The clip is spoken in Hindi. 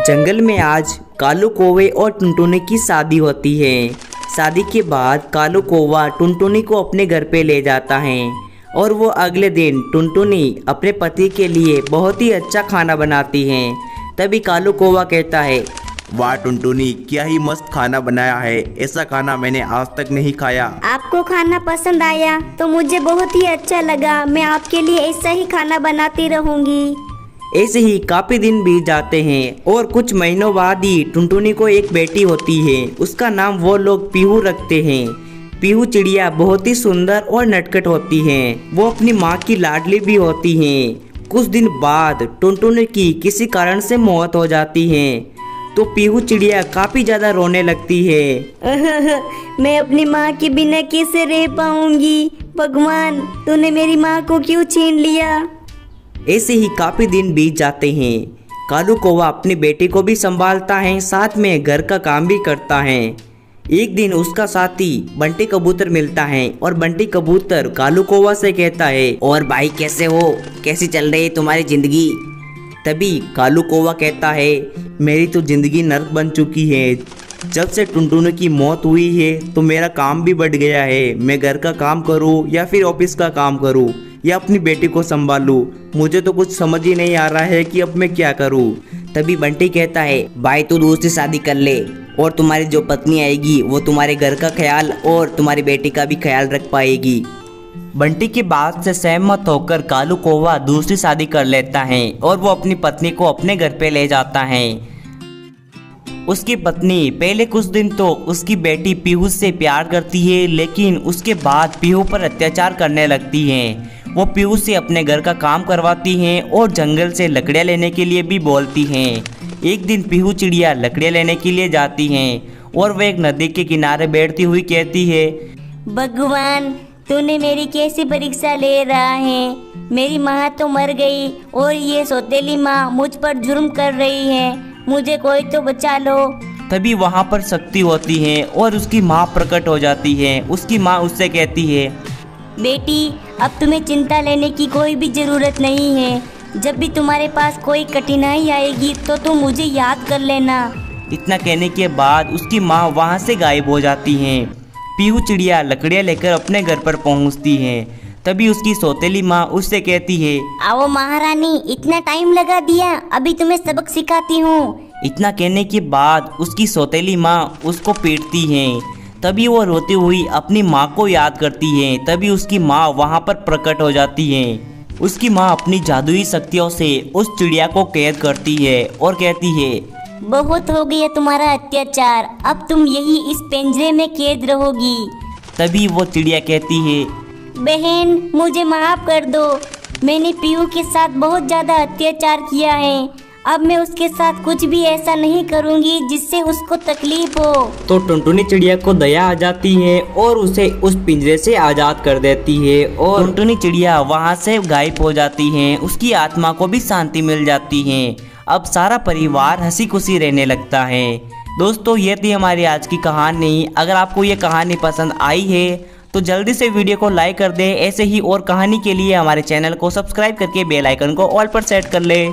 जंगल में आज कालू कौवे और टुनटुनी की शादी होती है। शादी के बाद कालू कौवा टुनटुनी को अपने घर पे ले जाता है और वो अगले दिन टुनटुनी अपने पति के लिए बहुत ही अच्छा खाना बनाती है। तभी कालू कौवा कहता है, वाह टुनटुनी, क्या ही मस्त खाना बनाया है। ऐसा खाना मैंने आज तक नहीं खाया। आपको खाना पसंद आया तो मुझे बहुत ही अच्छा लगा। मैं आपके लिए ऐसा ही खाना बनाती रहूंगी। ऐसे ही काफी दिन बीत जाते हैं और कुछ महीनों बाद ही टुनटुनी को एक बेटी होती है। उसका नाम वो लोग पीहू रखते हैं। पीहू चिड़िया बहुत ही सुंदर और नटखट होती है। वो अपनी माँ की लाडली भी होती है। कुछ दिन बाद टुनटुनी की किसी कारण से मौत हो जाती है तो पीहू चिड़िया काफी ज्यादा रोने लगती है। मैं अपनी माँ के बिना कैसे रह पाऊंगी। भगवान, तूने मेरी माँ को क्यों छीन लिया। ऐसे ही काफी दिन बीत जाते हैं। कालू कौवा अपनी बेटी को भी संभालता है, साथ में घर का काम भी करता है। एक दिन उसका साथी बंटी कबूतर मिलता है और बंटी कबूतर कालू कौवा से कहता है, और भाई कैसे हो, कैसी चल रही है तुम्हारी जिंदगी। तभी कालू कौवा कहता है, मेरी तो जिंदगी नर्क बन चुकी है। जब से टुनटुनी की मौत हुई है तो मेरा काम भी बढ़ गया है। मैं घर का काम करूं या फिर ऑफिस का काम करूं या अपनी बेटी को संभालूं, मुझे तो कुछ समझ ही नहीं आ रहा है कि अब मैं क्या करूं। तभी बंटी कहता है, भाई तू दूसरी शादी कर ले और तुम्हारी जो पत्नी आएगी वो तुम्हारे घर का ख्याल और तुम्हारी बेटी का भी ख्याल रख पाएगी। बंटी की बात से सहमत होकर कालू कौवा दूसरी शादी कर लेता है और वो अपनी पत्नी को अपने घर पे ले जाता है। उसकी पत्नी पहले कुछ दिन तो उसकी बेटी पीहू से प्यार करती है, लेकिन उसके बाद पीहू पर अत्याचार करने लगती है। वो पीहू से अपने घर का काम करवाती हैं और जंगल से लकड़ियाँ लेने के लिए भी बोलती हैं। एक दिन पीहू चिड़िया लकड़ियाँ लेने के लिए जाती हैं और वह एक नदी के किनारे बैठती हुई कहती है, भगवान, तूने मेरी कैसी परीक्षा ले रहा है। मेरी माँ तो मर गई और ये सौतेली माँ मुझ पर जुर्म कर रही है। मुझे कोई तो बचा लो। तभी वहाँ पर शक्ति होती है और उसकी माँ प्रकट हो जाती है। उसकी माँ उससे कहती है, बेटी, अब तुम्हें चिंता लेने की कोई भी ज़रूरत नहीं है। जब भी तुम्हारे पास कोई कठिनाई आएगी तो तुम मुझे याद कर लेना। इतना कहने के बाद उसकी माँ वहाँ से गायब हो जाती है। पीहू चिड़िया लकड़ियाँ लेकर अपने घर पर पहुँचती है। तभी उसकी सौतेली माँ उससे कहती है, आओ महारानी, इतना टाइम लगा दिया, अभी तुम्हें सबक सिखाती हूँ। इतना कहने के बाद उसकी सौतेली माँ उसको पीटती है। तभी वो रोती हुई अपनी माँ को याद करती है। तभी उसकी माँ वहाँ पर प्रकट हो जाती है। उसकी माँ अपनी जादुई शक्तियों से उस चिड़िया को कैद करती है और कहती है, बहुत हो गया तुम्हारा अत्याचार, अब तुम यही इस पिंजरे में कैद रहोगी। तभी वो चिड़िया कहती है, बहन, मुझे माफ कर दो। मैंने पीहू के साथ बहुत ज़्यादा अत्याचार किया है। अब मैं उसके साथ कुछ भी ऐसा नहीं करूँगी जिससे उसको तकलीफ हो। तो टुनटुनी चिड़िया को दया आ जाती है और उसे उस पिंजरे से आज़ाद कर देती है और टुनटुनी चिड़िया वहाँ से गायब हो जाती है। उसकी आत्मा को भी शांति मिल जाती है। अब सारा परिवार हंसी खुशी रहने लगता है। दोस्तों, ये थी हमारी आज की कहानी। अगर आपको ये कहानी पसंद आई है तो जल्दी से वीडियो को लाइक कर दें। ऐसे ही और कहानी के लिए हमारे चैनल को सब्सक्राइब करके बेल आइकन को ऑल पर सेट कर लें।